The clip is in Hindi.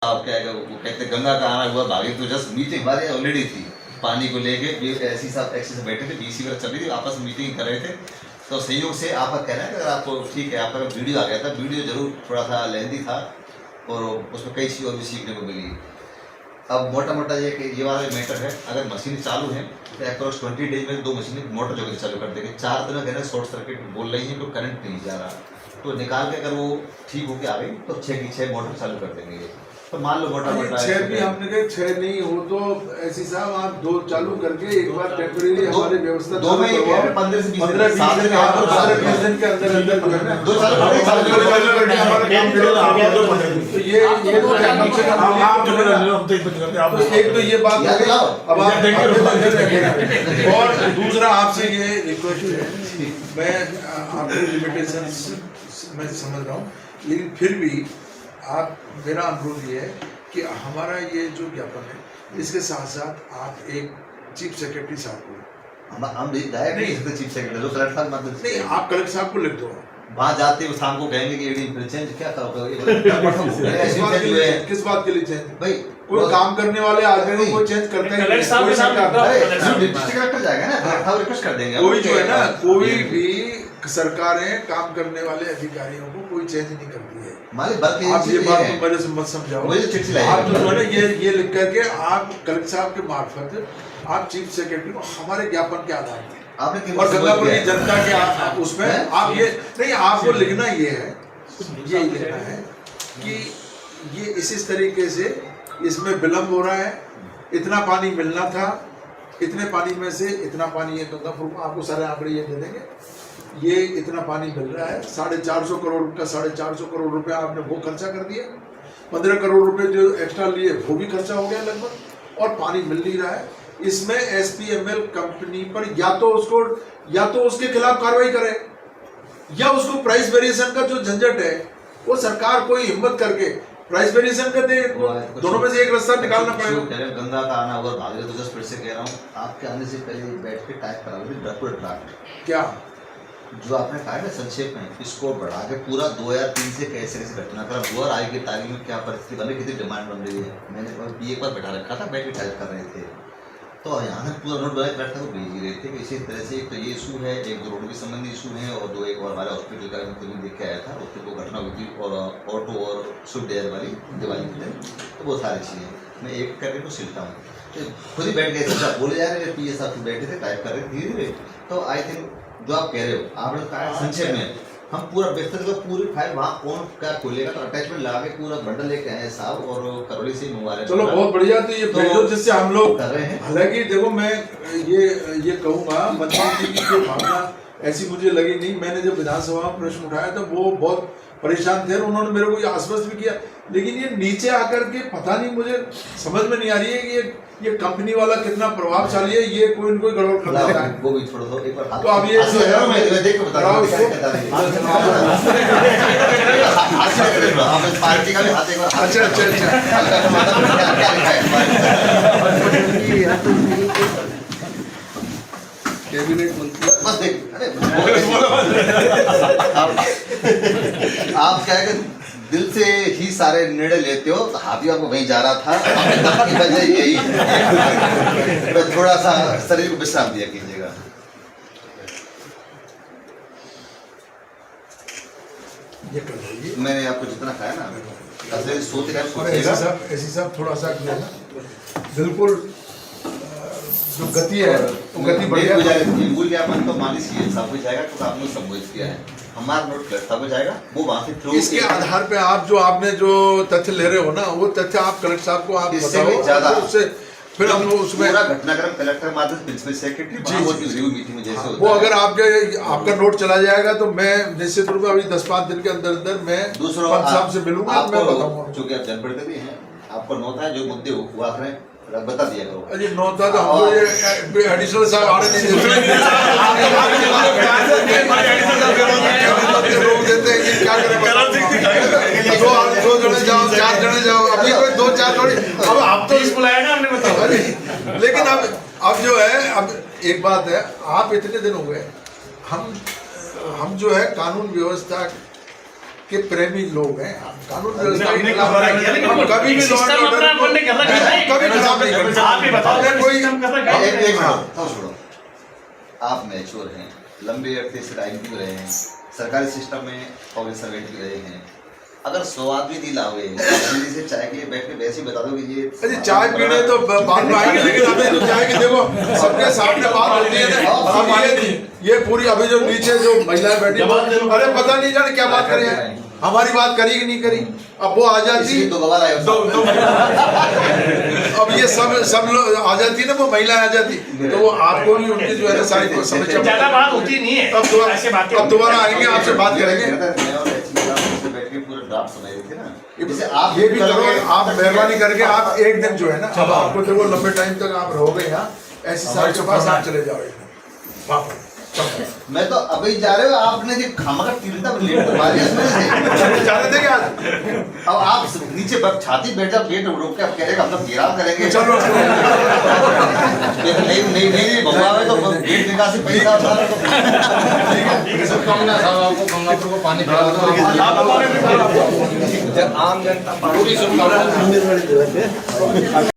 आप क्या है वो कहते गंगा का आना हुआ भागी तो जस्ट मीटिंग हमारे ऑलरेडी थी पानी को लेके ऐसी सब ऐसे से बैठे थे बीसी वगैरह चल रही थी आपस में मीटिंग कर रहे थे तो संयोग से आपका कहना है कि अगर आपको ठीक है आपका वीडियो आ गया था वीडियो जरूर थोड़ा सा लेंथी था और उसमें कई चीज़ और भी सीखने को मिली। अब मोटा मोटा ये कि ये वाला मैटर है अगर मशीन चालू है तो अप्रॉक्स 20 डेज में 2 मशीनें मोटर जो चालू कर देंगे 4 दिन कहना शॉर्ट सर्किट बोल रही है तो करंट नहीं जा रहा तो निकाल के अगर वो ठीक होके आ गई तो 6 की 6 मोटर चालू कर देंगे ये तो मान लो मोटा मोटा 6 भी हमने कहा 6 नहीं हो तो ऐसी साहब आप 2 चालू करके एक बार टेम्परेरी हमारी व्यवस्था 2 में 15 से 20 दिन 7 दिन के अंदर अंदर जो है ना 2 चालू करके हमारा काम तो ये तो कम से कम आप एक तो ये बात अब आप और दूसरा आपसे ये रिक्वेस्ट है मैं आपकी लिमिटेशंस मैं समझ रहा हूँ लेकिन फिर भी आप मेरा अनुरोध ये है कि हमारा ये जो ज्ञापन है इसके साथ साथ आप एक चीफ सेक्रेटरी साहब को हम डायरेक्ट चीफ सेक्रेटरी जो कलेक्टर साहब मतलब नहीं आप कलेक्टर साहब को लिख दो वहाँ जाते हैं शाम को कहेंगे कि एडी चेंज क्या करोगे किस बात के लिए चेंज भाई कोई काम करने वाले आदमी को कोई चेंज करते हैं डिस्ट्रिक्ट कलेक्टर जाएगा ना कलेक्टर रिक्वेस्ट कर देंगे कोई जो है ना कोई भी सरकारें काम करने वाले अधिकारियों को कोई चेंज नहीं करती है आप ये बात तो मेरे से मत समझाओ आप जो है ना ये लिख करके आप कलेक्टर साहब के मार्फत आप चीफ सेक्रेटरी को हमारे ज्ञापन के आधार पर और गंगापुर की जनता के उसमें आप ये नहीं आपको लिखना ये है ये लिखना है कि ये इस तरीके से इसमें विलम्ब हो रहा है इतना पानी मिलना था इतने पानी में से इतना पानी है गंगापुर को आपको सारे आंकड़े ये दे देंगे ये इतना पानी मिल रहा है 450 करोड़ का 450 करोड़ रुपए आपने वो खर्चा कर दिया 15 करोड़ रुपए जो एक्स्ट्रा लिए वो भी खर्चा हो गया लगभग और पानी मिल नहीं रहा है इसमें एसपीएमएल कंपनी पर या तो उसके खिलाफ कार्रवाई करे या उसको प्राइस वेरिएशन का जो झंझट है वो सरकार कोई हिम्मत करके प्राइस वेरिएशन कर दे दोनों में से एक रास्ता निकालना पड़ेगा। गंगा का आना होगा भाग तो जस्ट फिर से कह रहा हूँ आपके आने से पहले बैठ के टाइप करा ड्राफ्ट क्या जो आपने कहा है संक्षेप में इसको बढ़ा के पूरा 2003 से कैसे कैसे घटनाक्रम हुआ और आज की तारीख में क्या परिस्थिति बन रही कितनी डिमांड बन रही है मैंने एक बार बैठा रखा था बैठ के टाइप कर रहे थे तो यहाँ से पूरा नोट बना कलेक्टर को भेज ही रहे थे कि इसी तरह से एक तो ये इशू है एक दो रोड के संबंधी इशू है और दो एक और हमारे हॉस्पिटल का मैं देख के आया था उसकी को घटना हुई थी और ऑटो और स्विफ्ट डिजायर वाली दिवाली के दिन तो वो सारी चीज़ें मैं एक करके को सिलता हूँ तो खुद ही बैठ गए बोले जा रहे पी एस साहब बैठे थे टाइप कर रहे धीरे धीरे तो आई थिंक जो आप कह रहे हो आपने कहा संक्षेप में हम पूरा बेहतर का पूरी फाइल वहाँ कौन क्या खोलेगा तो अटैचमेंट लगा के पूरा बंडल लेके आए साहब और करौली से मंगवा रहे चलो बहुत बढ़िया तो ये भेजो जिससे हम लोग कर रहे हैं। हालांकि देखो मैं ये कहूँगा मंत्री जी की जो भावना ऐसी मुझे लगी नहीं मैंने जब विधानसभा में प्रश्न उठाया तो वो बहुत परेशान थे और उन्होंने मेरे को ये आश्वस्त भी किया लेकिन ये नीचे आकर के पता नहीं मुझे समझ में नहीं आ रही है कि ये कंपनी वाला कितना प्रभावशाली है ये कोई न कोई गड़बड़ कर देता है वो भी छोड़ दो एक बार तो अब ये जो है मैं देख के बता रहा हूं पार्टी का भी हाथ एक बार अच्छा कैबिनेट मंत्री बस देख आप क्या है दिल से ही सारे निर्णय लेते हो तो हाथी आपको वहीं जा रहा था की वजह यही है थोड़ा सा शरीर को विश्राम दिया कीजिएगा। ये कर लीजिए मैंने आपको जितना खाया ना सोच ऐसी सब थोड़ा सा बिल्कुल जो गति है वो गति बढ़िया मूल ज्ञापन तो मान लीजिए सब कुछ जाएगा तो आपने संबोधित किया है हमारा नोट सब हो जाएगा वो वहाँ से थ्रू इसके आधार पे आप जो आपने जो तथ्य ले रहे हो ना वो तथ्य आप कलेक्टर साहब को आप बताओ ज्यादा उससे फिर हम लोग उसमें पूरा घटनाक्रम कलेक्टर माध्यम प्रिंसिपल सेक्रेटरी रिव्यू मीटिंग में जैसे वो अगर आपका नोट चला जाएगा तो मैं निश्चित रूप से अभी 10-5 दिन के अंदर मैं दूसरों साहब से मिलूंगा मैं बताऊंगा क्योंकि आप जनप्रतिनिधि हैं आपको नोट है जो मुद्दे हुआ करें बता दिया करो अजी नौता तो हमको ये एडिशनल साहब आने नहीं देते हैं क्या करें दो जने जाओ 4 जने जाओ अभी कोई 2-4 थोड़ी अब आप तो बुलाया ना हमने बताओ लेकिन अब जो है अब एक बात है आप इतने दिन हो गए हम जो है कानून व्यवस्था के प्रेमी लोग हैं, कानून व्यवस्था हमने के खिलाफ कहा नहीं लेकिन हम कभी भी सिस्टम लॉ एंड अपना अपन ने कर रखा है। कभी खराब नहीं करते। आप ही बताओ हमने कोई सिस्टम कर रखा है। एक छोड़ो, आप मैच्योर हैं, लंबे अरसे से राजनीति में रहे हैं, सरकारी सिस्टम में पब्लिक सर्वेंट भी रहे हैं। अगर 100 आदमी दिल आओगे दिल्ली से चाय के लिए बैठ के वैसे ही बता दो कि ये अरे चाय पीने तो बाद में आएंगे, लेकिन अभी तो चाय की देखो सबके सामने बात होती है ना। अब ये पूरी अभी जो नीचे जो महिलाएं बैठी, अरे पता नहीं जाने क्या बात करें, हमारी बात करी कि नहीं करी। अब वो आ जाती तो गवाह आए अब ये सब लोग आ जाती है ना, वो महिलाएं आ जाती, तो वो आपको भी उनकी जो है सारी को समस्या ज्यादा बात होती नहीं है। अब दोबारा आएंगे, आपसे बात करेंगे। जैसे आप ये भी करो, आप मेहरबानी करके आप एक दिन जो है ना, अब आपको देखो लंबे टाइम तक आप रहोगे यहाँ, ऐसे साल के पास आप चले जाओ वापस। मैं तो अभी जा रहे हो, आपने जो खामखा तिरता लेट करवा दिया इसमें से जा रहे थे क्या? अब आप नीचे छाती बैठ जाओ, गेट रोक के आप कह रहे हम तो घेराव करेंगे। चलो नहीं भगवा तो गेट निकासी पैसा आपको गंगापुर को पानी पिला दो। आम जनता